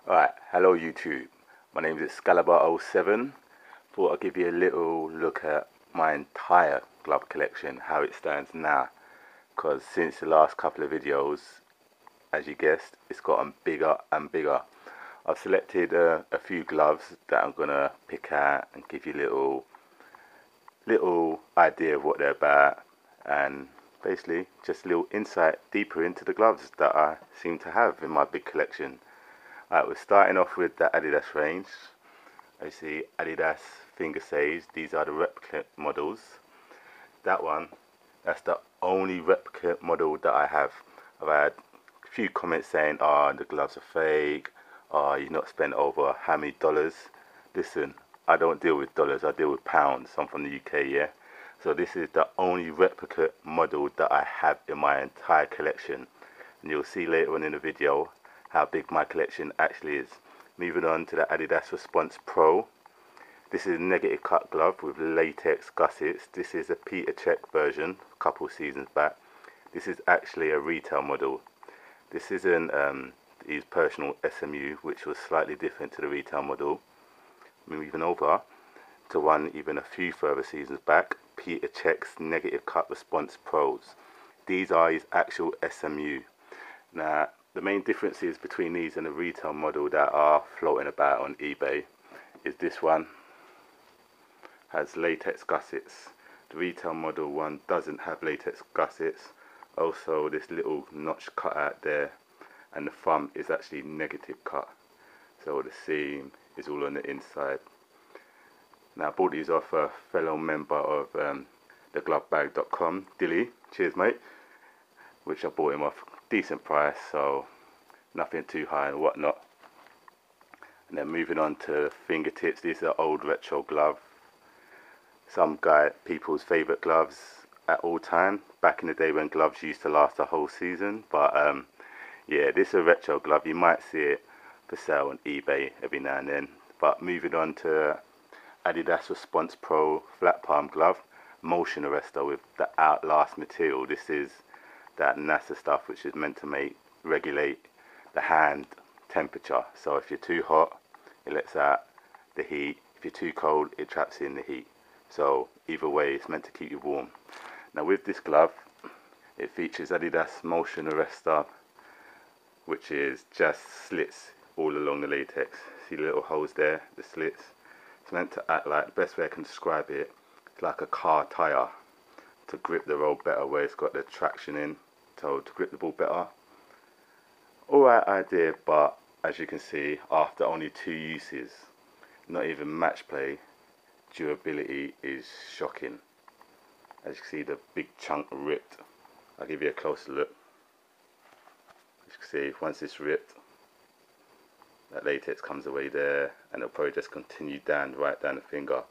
Alright, hello YouTube. My name is Excalibur07. Thought I'd give you a little look at my entire glove collection, how it stands now. Because since the last couple of videos, as you guessed, it's gotten bigger and bigger. I've selected a few gloves that I'm gonna pick out and give you a little idea of what they're about, and basically just a little insight deeper into the gloves that I seem to have in my big collection. Alright, we're starting off with the Adidas range. I see Adidas finger saves. These are the replica models. That one, that's the only replica model that I have. I've had a few comments saying, oh, the gloves are fake. Oh, you've not spent over how many dollars. Listen, I don't deal with dollars, I deal with pounds. I'm from the UK, yeah? So this is the only replica model that I have in my entire collection. And you'll see later on in the video how big my collection actually is. Moving on to the Adidas Response Pro. This is a negative cut glove with latex gussets. This is a Peter Check version, a couple seasons back. This is actually a retail model. This isn't his personal SMU, which was slightly different to the retail model. Moving over to one even a few further seasons back, Peter Check's Negative Cut Response Pros. These are his actual SMU. Now, the main differences between these and the retail model that are floating about on eBay is this one has latex gussets. The retail model one doesn't have latex gussets. Also, this little notch cut out there, and the thumb is actually negative cut. So the seam is all on the inside. Now, I bought these off a fellow member of theglovebag.com, Dilly. Cheers, mate. Which I bought him off decent price, so nothing too high and whatnot. And then moving on to fingertips. These are old retro glove. Some people's favourite gloves at all time. Back in the day when gloves used to last a whole season. But yeah, this is a retro glove. You might see it for sale on eBay every now and then. But moving on to Adidas Response Pro flat palm glove, motion arrestor with the Outlast material. This is that NASA stuff which is meant to regulate the hand temperature. So if you're too hot, it lets out the heat. If you're too cold, it traps in the heat. So either way, it's meant to keep you warm. Now with this glove, it features Adidas motion arrestor, which is just slits all along the latex. See the little holes there, the slits? It's meant to act like, the best way I can describe it, it's like a car tyre to grip the roll better, where it's got the traction in, so to grip the ball better. Alright idea, but as you can see, after only 2 uses, not even match play, durability is shocking. As you can see, the big chunk ripped. I'll give you a closer look. As you can see, once it's ripped, that latex comes away there, and it'll probably just continue down, right down the finger,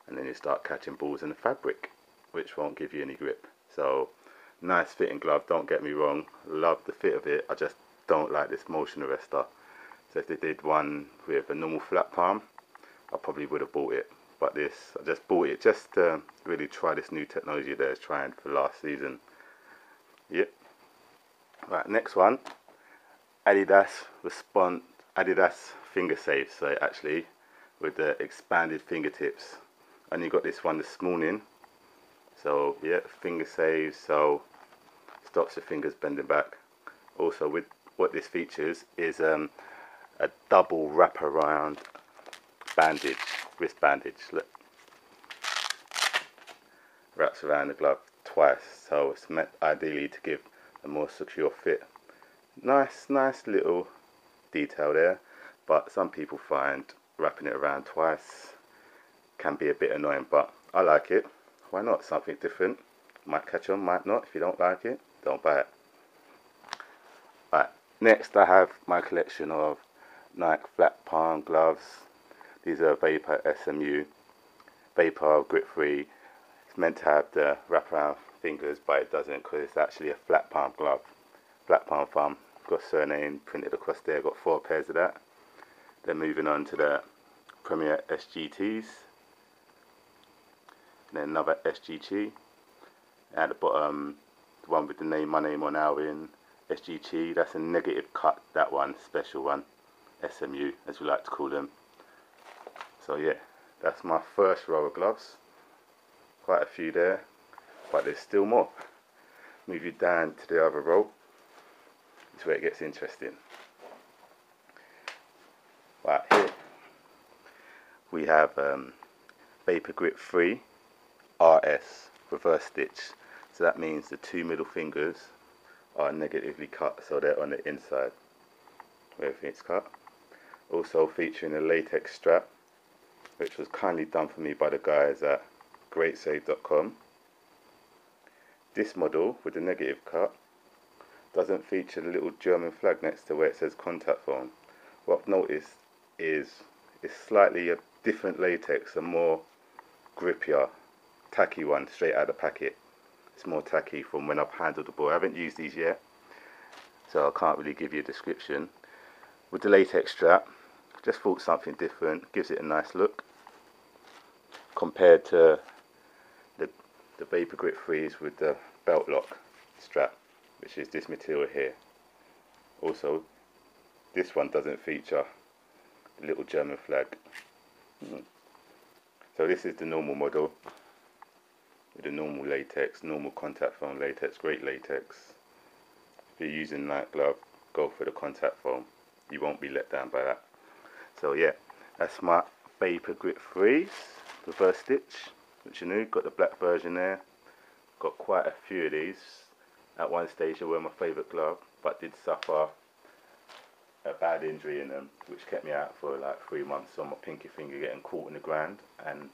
and then you start catching balls in the fabric, which won't give you any grip. So nice fitting glove, don't get me wrong, love the fit of it. I just don't like this motion arrestor. So if they did one with a normal flat palm, I probably would have bought it. But this, I just bought it just to really try this new technology they're trying for last season. Yep. Right, next one, Adidas finger safe. So actually, with the expanded fingertips. Only got this one this morning. So yeah, finger saves, so stops the fingers bending back. Also, with what this features is a double wraparound bandage, wrist bandage. Look, wraps around the glove twice, so it's meant ideally to give a more secure fit. Nice little detail there, but some people find wrapping it around twice can be a bit annoying, but I like it. Why not? Something different. Might catch on, might not. If you don't like it, don't buy it. Right, next I have my collection of Nike flat palm gloves. These are Vapor SMU. Vapor grip free. It's meant to have the wraparound fingers, but it doesn't, because it's actually a flat palm glove. Flat palm thumb. Got surname printed across there. Got 4 pairs of that. Then moving on to the Premier SGTs. And then another SGT. At the bottom, the one with the name, my name on Alvin, SGT. That's a negative cut, that one, special one. SMU, as we like to call them. So yeah, that's my first row of gloves. Quite a few there, but there's still more. Move you down to the other row. This is where it gets interesting. Right here we have Vapor Grip 3 RS reverse stitch. So that means the two middle fingers are negatively cut, so they're on the inside where everything's cut. Also featuring a latex strap, which was kindly done for me by the guys at greatsave.com. This model with the negative cut doesn't feature the little German flag next to where it says contact foam. What I've noticed is it's slightly a different latex, a more grippier, tacky one straight out of the packet. It's more tacky from when I've handled the ball. I haven't used these yet, so I can't really give you a description. With the latex strap, just thought something different, gives it a nice look compared to the Vapor Grip 3s with the belt lock strap, which is this material here. Also, this one doesn't feature the little German flag. So this is the normal model with the normal latex, normal contact foam latex, great latex. If you're using night glove, go for the contact foam. You won't be let down by that. So yeah, that's my Vapor Grip 3s, reverse stitch, which you knew, got the black version there. Got quite a few of these. At one stage they were my favourite glove, but did suffer a bad injury in them, which kept me out for like 3 months on my pinky finger, getting caught in the ground and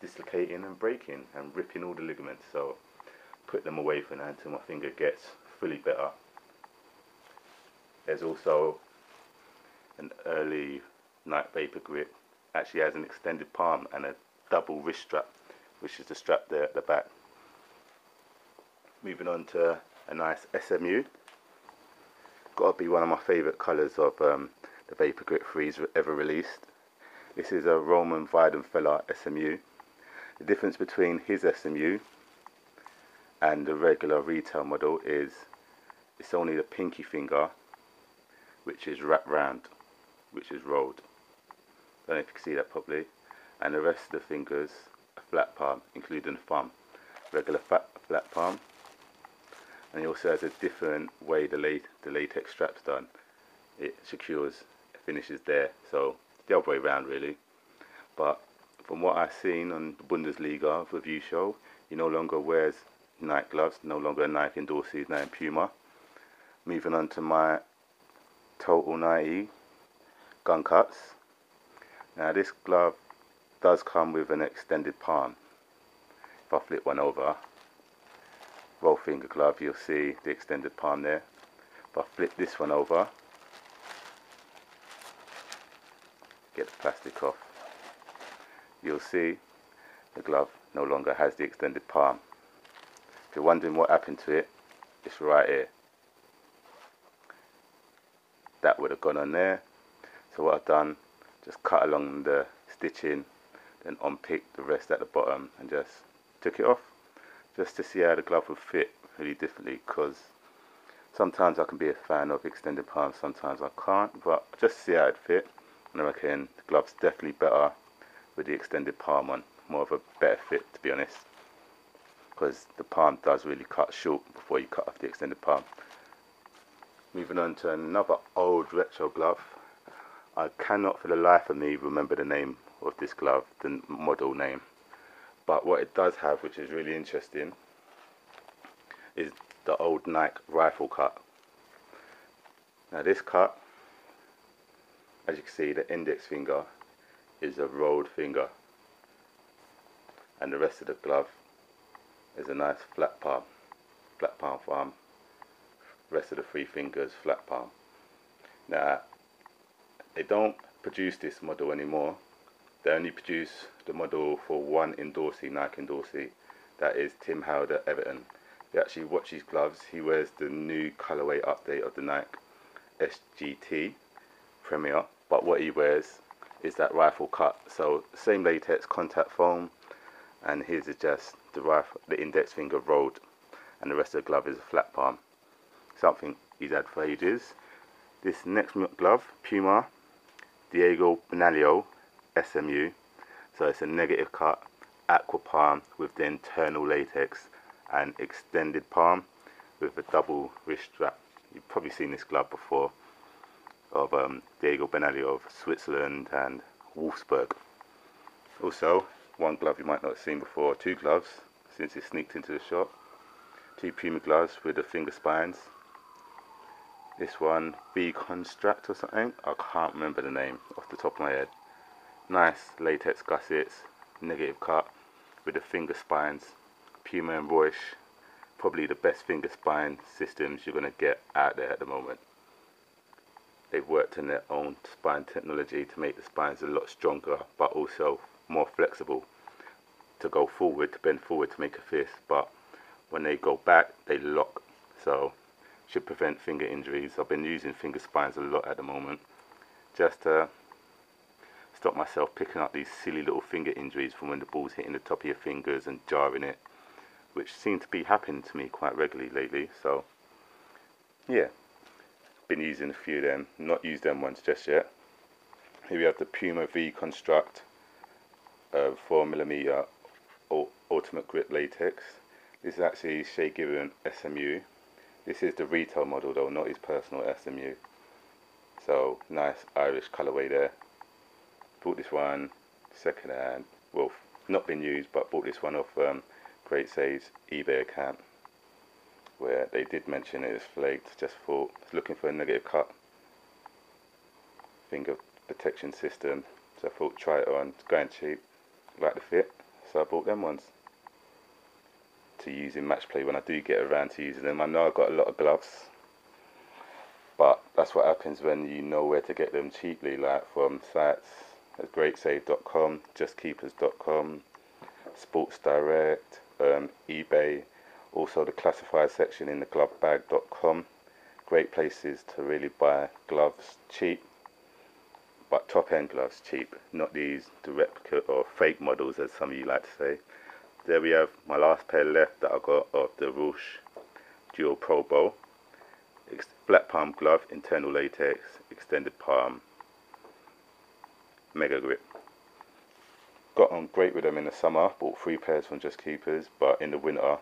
dislocating and breaking and ripping all the ligaments. So put them away for now until my finger gets fully better. There's also an early night Vapor Grip, actually has an extended palm and a double wrist strap, which is the strap there at the back. Moving on to a nice SMU. Got to be one of my favourite colours of the Vapor Grip 3s ever released. This is a Roman Weidenfeller SMU. The difference between his SMU and the regular retail model is it's only the pinky finger which is wrapped round, which is rolled. Don't know if you can see that properly. And the rest of the fingers are flat palm, including the thumb. Regular flat palm. And he also has a different way the latex strap's done. It secures, it finishes there. So the other way around really. But from what I've seen on the Bundesliga review show, he no longer wears Nike gloves, no longer Nike endorsees, now in Puma. Moving on to my Total 90 gun cuts. Now this glove does come with an extended palm. If I flip one over, roll finger glove, you'll see the extended palm there. If I flip this one over, get the plastic off, you'll see the glove no longer has the extended palm. If you're wondering what happened to it, it's right here. That would have gone on there. So what I've done, just cut along the stitching, then unpicked the rest at the bottom and just took it off, just to see how the glove would fit really differently, because sometimes I can be a fan of extended palms, sometimes I can't, but just see how it fit. And I reckon the glove's definitely better with the extended palm on, more of a better fit to be honest, because the palm does really cut short before you cut off the extended palm. Moving on to another old retro glove. I cannot for the life of me remember the name of this glove, the model name. But what it does have, which is really interesting, is the old Nike rifle cut. Now this cut, as you can see, the index finger is a rolled finger, and the rest of the glove is a nice flat palm palm. Rest of the 3 fingers flat palm. Now they don't produce this model anymore. They only produce the model for one endorsee, Nike endorsee, that is Tim Howard at Everton. If you actually watch his gloves, he wears the new colourway update of the Nike SGT Premier, but what he wears is that rifle cut. So same latex contact foam, and his is just the index finger rolled, and the rest of the glove is a flat palm. Something he's had for ages. This next glove, Puma, Diego Benalio SMU. So it's a negative cut aqua palm with the internal latex and extended palm with a double wrist strap. You've probably seen this glove before, of Diego Benalio of Switzerland and Wolfsburg. Also, one glove you might not have seen before, two gloves since it sneaked into the shop. Two Puma gloves with the finger spines. This one, Biko or something, I can't remember the name off the top of my head. Nice latex gussets, negative cut with the finger spines. Puma and Reusch, probably the best finger spine systems you're going to get out there at the moment. They've worked in their own spine technology to make the spines a lot stronger, but also more flexible to go forward, to bend forward to make a fist, but when they go back they lock, so should prevent finger injuries. I've been using finger spines a lot at the moment just to stop myself picking up these silly little finger injuries from when the ball's hitting the top of your fingers and jarring it, which seem to be happening to me quite regularly lately. So yeah, been using a few of them, not used them ones just yet. Here we have the Puma V Construct 4mm Ultimate Grip Latex. This is actually Shea Given SMU. This is the retail model though, not his personal SMU. So nice Irish colourway there. Bought this one second hand, well not been used, but bought this one off Great Sage's eBay account, where they did mention it was flaked. Just thought, looking for a negative cut finger protection system, so I thought try it on. It's going cheap, like the fit, so I bought them ones to use in match play when I do get around to using them. I know I've got a lot of gloves, but that's what happens when you know where to get them cheaply, like from sites as greatsave.com, justkeepers.com, Sports Direct, eBay, also the classified section in the glovebag.com. Great places to really buy gloves cheap, but top end gloves cheap, not these the replica or fake models as some of you like to say. There we have my last pair left that I got of the Reusch Dual Pro Bowl. Flat palm glove, internal latex, extended palm, mega grip. Got on great with them in the summer, bought 3 pairs from Just Keepers, but in the winter,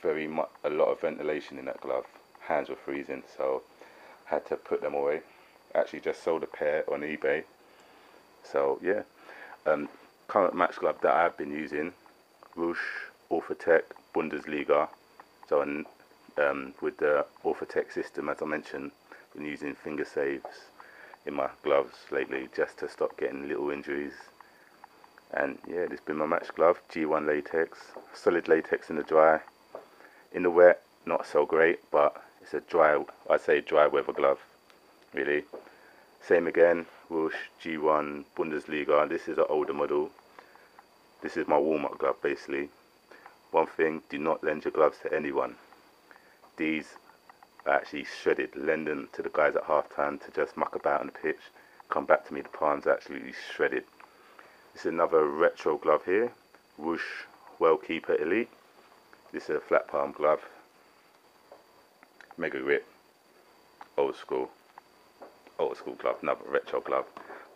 a lot of ventilation in that glove. Hands were freezing, so had to put them away. Actually just sold a pair on eBay. So yeah, current match glove that I've been using, Reusch Orthotech Bundesliga. So with the Orthotech system, as I mentioned, been using finger saves in my gloves lately just to stop getting little injuries. And yeah, this has been my match glove, G1 latex, solid latex in the dry. In the wet, not so great, but it's a dry, I'd say dry weather glove, really. Same again, Reusch G1 Bundesliga. This is an older model. This is my warm-up glove basically. One thing, do not lend your gloves to anyone. These are actually shredded. Lend them to the guys at half time to just muck about on the pitch. Come back to me, the palms are absolutely shredded. This is another retro glove here, Reusch Goalkeeper Elite. This is a flat palm glove, mega grip, old school glove, another retro glove.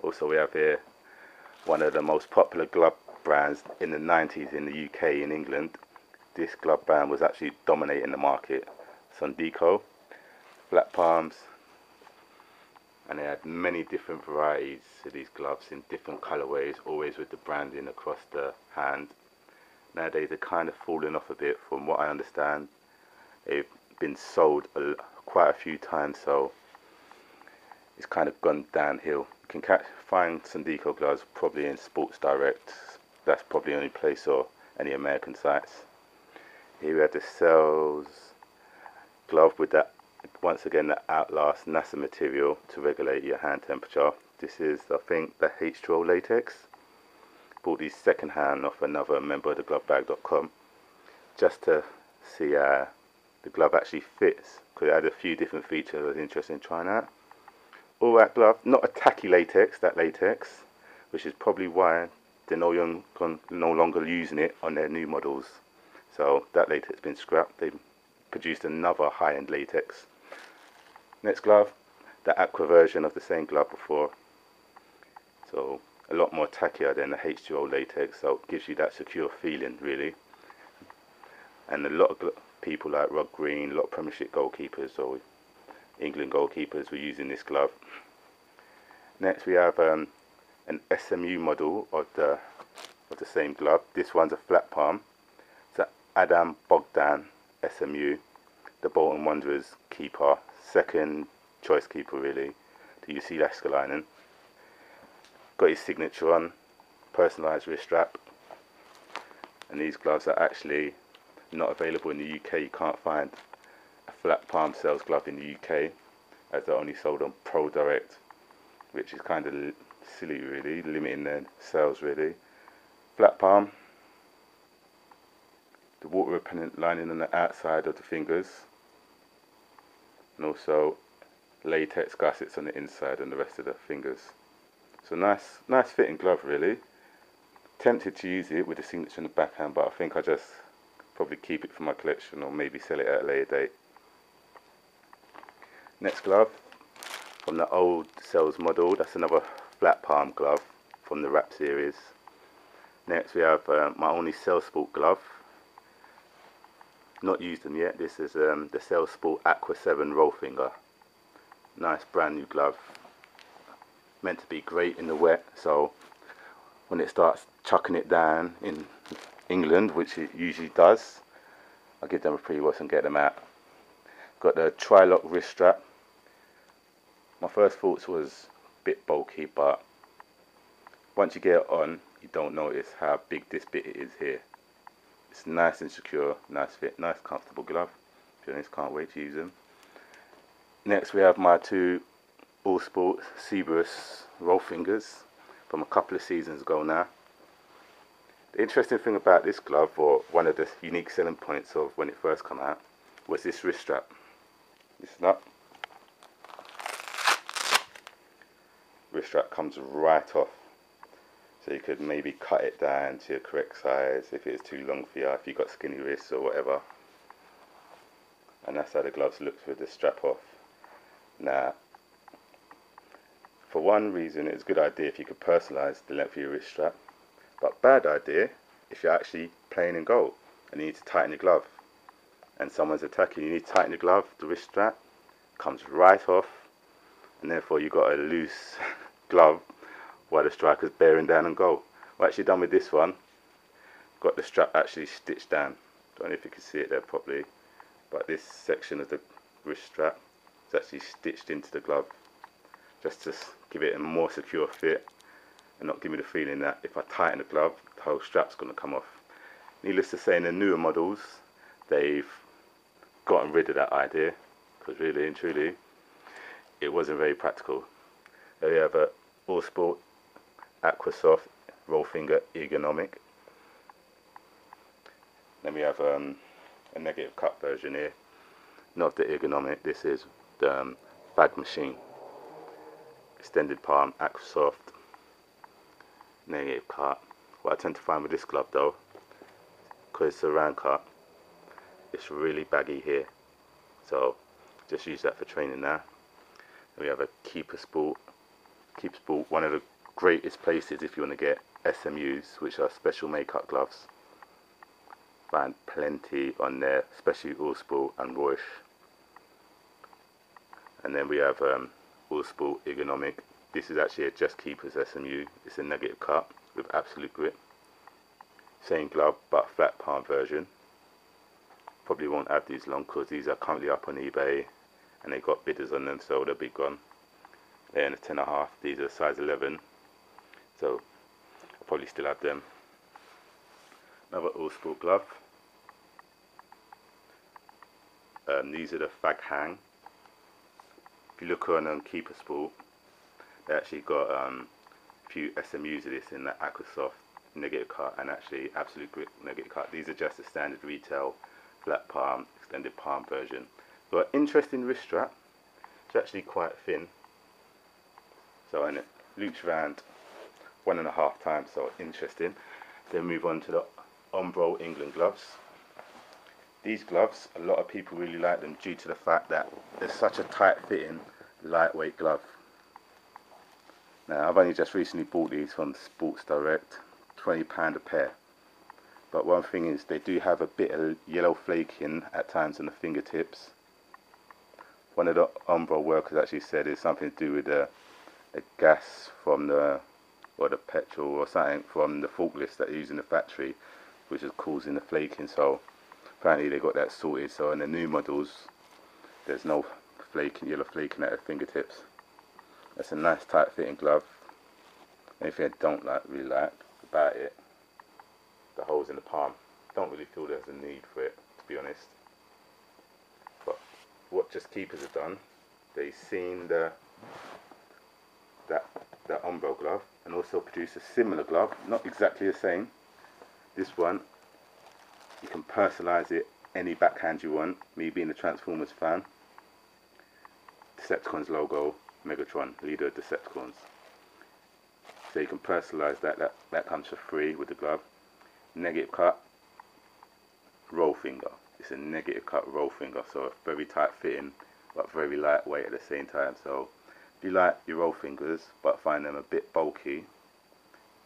Also we have here one of the most popular glove brands in the 90s in the UK, in England. This glove brand was actually dominating the market. Biko, flat palms, and they had many different varieties of these gloves in different colorways, always with the branding across the hand. Nowadays they're kind of falling off a bit from what I understand. They've been sold quite a few times, so it's kind of gone downhill. You can find some Biko gloves probably in Sports Direct. That's probably the only place, or any American sites. Here we have the Cells glove with that, once again, the Outlast NASA material to regulate your hand temperature. This is, I think, the H2O latex. Bought these second hand off another member of the glovebag.com just to see how the glove actually fits, because it had a few different features I was interested in trying out. All that glove, not a tacky latex, that latex, which is probably why they're no longer using it on their new models. So that latex has been scrapped. They produced another high-end latex. Next glove, the aqua version of the same glove before. so a lot more tackier than the H2O latex, so it gives you that secure feeling really. And a lot of people like Rod Green, a lot of Premiership goalkeepers or England goalkeepers were using this glove. Next we have an SMU model of the same glove. This one's a flat palm. It's an Adam Bogdan SMU, the Bolton Wanderers keeper, second choice keeper really, to UC Laskalainen. Got his signature on, personalised wrist strap. And these gloves are actually not available in the UK. You can't find a flat palm sales glove in the UK, as they're only sold on Pro Direct, which is kind of silly really, limiting their sales really. Flat palm, the water repellent lining on the outside of the fingers, and also latex gussets on the inside and the rest of the fingers. So nice fitting glove really. Tempted to use it with the signature on the backhand, but I think I just probably keep it for my collection or maybe sell it at a later date. Next glove, from the old sales model, that's another flat palm glove from the Wrap series. Next we have my only Cell Sport glove. Not used them yet. This is the Cell Sport Aqua 7 roll finger. Nice brand new glove. Meant to be great in the wet, so when it starts chucking it down in England, which it usually does, I'll give them a pre-wash and get them out. Got the tri-lock wrist strap. My first thoughts was a bit bulky, but once you get it on, you don't notice how big this bit is here. It's nice and secure, nice fit, nice comfortable glove. To be honest, can't wait to use them. Next we have my two All Sport Cerberus roll fingers from a couple of seasons ago now. The interesting thing about this glove, or one of the unique selling points of when it first came out, was this wrist strap. Listen up. Wrist strap comes right off, so you could maybe cut it down to your correct size if it's too long for you, if you've got skinny wrists or whatever. And that's how the gloves look with the strap off. Now, for one reason, it's a good idea if you could personalise the length of your wrist strap, but bad idea if you're actually playing in goal and you need to tighten the glove and someone's attacking, you need to tighten the glove, the wrist strap comes right off, and therefore you've got a loose glove while the striker's bearing down on goal. What actually done with this one, got the strap actually stitched down. Don't know if you can see it there properly, but this section of the wrist strap is actually stitched into the glove, just to give it a more secure fit and not give me the feeling that if I tighten the glove, the whole strap's going to come off. Needless to say, in the newer models, they've gotten rid of that idea, because really and truly, it wasn't very practical. There we have a All Sport Aqua Soft roll finger ergonomic. Then we have a negative cut version here. Not the ergonomic, this is the bag machine. Extended palm, Aqua Soft, negative cut. What I tend to find with this glove though, because it's a round cut, it's really baggy here. So just use that for training now. And we have a Keeper Sport. Keeper Sport, one of the greatest places if you want to get SMUs, which are special makeup gloves. Find plenty on there, especially All Sport and Royce. And then we have All Sport ergonomic. This is actually a Just Keepers SMU. It's a negative cut with absolute grip. Same glove but flat palm version. Probably won't have these long because these are currently up on eBay and they got bidders on them, so they'll be gone. They're in a 10.5. These are size 11, so I'll probably still have them. Another All Sport glove. These are the Fag Hang. If you look on Keeper Sport, they actually got a few SMUs of this in the Aqua Soft negative cut and actually absolute grip negative cut. These are just the standard retail flat palm, extended palm version. Got an interesting wrist strap. It's actually quite thin. So, and it loops around 1.5 times, so interesting. Then move on to the Umbro England gloves. These gloves, a lot of people really like them due to the fact that they're such a tight fitting, lightweight glove. Now I've only just recently bought these from Sports Direct, £20 a pair. But one thing is they do have a bit of yellow flaking at times on the fingertips. One of the Umbro workers actually said it's something to do with the gas from the petrol or something from the forklifts that they use in the factory, which is causing the flaking. So apparently they got that sorted. So in the new models, there's no flaking, yellow flaking at the fingertips. That's a nice tight fitting glove. Anything I don't really like about it, the holes in the palm. Don't really feel there's a need for it, to be honest. But what Just Keepers have done, they've seen that Umbro glove and also produced a similar glove, not exactly the same. This one, you can personalise it any backhand you want. Me being a Transformers fan, Decepticons logo, Megatron, leader of Decepticons. So you can personalise that comes for free with the glove. Negative cut, roll finger. It's a negative cut roll finger, so very tight fitting but very lightweight at the same time. So if you like your roll fingers but find them a bit bulky,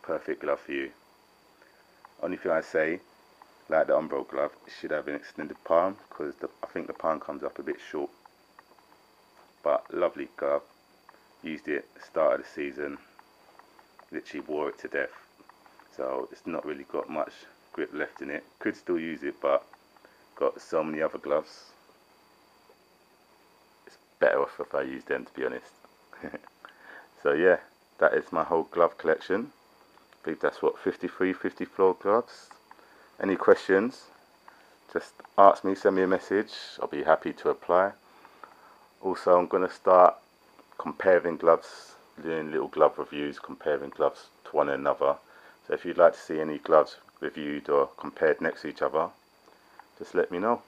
perfect glove for you. Only thing I say, like the Umbro glove, it should have an extended palm because I think the palm comes up a bit short. But lovely glove. Used it start of the season, literally wore it to death. So it's not really got much grip left in it. Could still use it, but got so many other gloves. It's better off if I use them, to be honest. So yeah, that is my whole glove collection. I believe that's what, 53, 54 gloves. Any questions, just ask me, send me a message. I'll be happy to reply. Also, I'm going to start comparing gloves, doing little glove reviews, comparing gloves to one another. So if you'd like to see any gloves reviewed or compared next to each other, just let me know.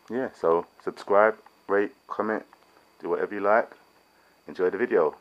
Yeah, so subscribe, rate, comment, do whatever you like. Enjoy the video.